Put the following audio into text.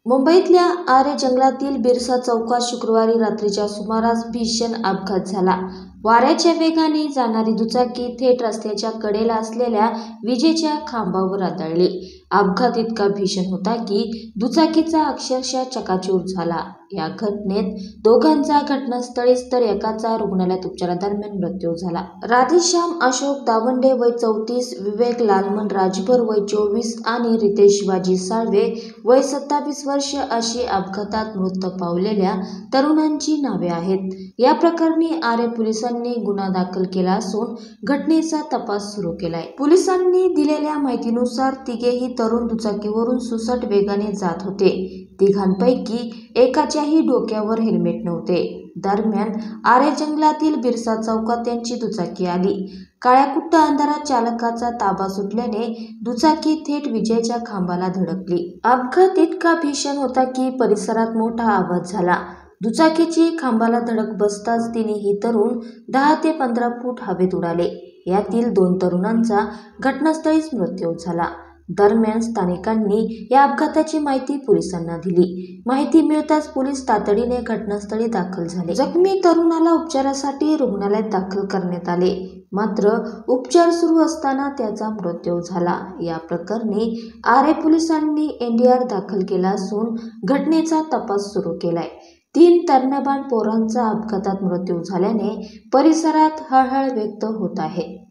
मुंबईतल्या आरे जंगलातील बिरसा चौकात शुक्रवारी रात्रीच्या सुमारास भीषण अपघात झाला. वाऱ्याच्या वेगाने जाणारी दुचाकी थेट रस्त्याच्या कडेला असलेल्या विजेच्या खांबावर आदळली. अपघात इतका भीषण होता की दुचाकीचा अक्षरशः चक्काचूर झाला. या घटनेत दोघांचा घटनास्थळीच तर एकाचा रुग्णालयात उपचारादरम्यान मृत्यू झाला. राधेश्याम अशोक दावंडे वय 34, विवेक लालमन राजभर वय 24 आणि रितेश शिवाजी साळवे वय 27 वर्ष अशी अपघातात मृत पावलेल्या तरुणांची नावे आहेत. या प्रकरणी आरे पोलिसांनी गुन्हा दाखल केला असून घटनेचा तपास सुरू केलाय. पोलिसांनी दिलेल्या माहितीनुसार तिघेही तरुण दुचाकीवरून सुसट वेगाने जात होते. तिघांपैकी एकाच्याही डोक्यावर हेल्मेट नव्हते. दरम्यान आरे जंगलातील बिरसा चौकात त्यांची दुचाकी आली. काळ्याकुट्ट अंधारात चालकाचा ताबा सुटल्याने दुचाकी थेट विजेच्या खांबाला धडकली. अपघात इतका भीषण होता की परिसरात मोठा आवाज झाला. दुचाकीची खांबाला धडक बसताच तिन्ही तरुण 10 ते 15 फूट हवेत उडाले. यातील 2 तरुणांचा घटनास्थळीच मृत्यू झाला. दरम्यान स्थानिकांनी या अपघाताची माहिती पोलिसांना दिली. माहिती मिळताच पोलीस तातडीने घटनास्थळी दाखल झाले. जखमी तरुणाला उपचारासाठी रुग्णालयात दाखल करण्यात आले. मात्र उपचार सुरू असताना त्याचा मृत्यू झाला. या प्रकरणी आरे पोलिसांनी NDR दाखल केला असून घटनेचा तपास सुरू केलाय. 3 तरुण पोरांचा अपघातात मृत्यू झाल्याने परिसरात हळहळ व्यक्त होत आहे.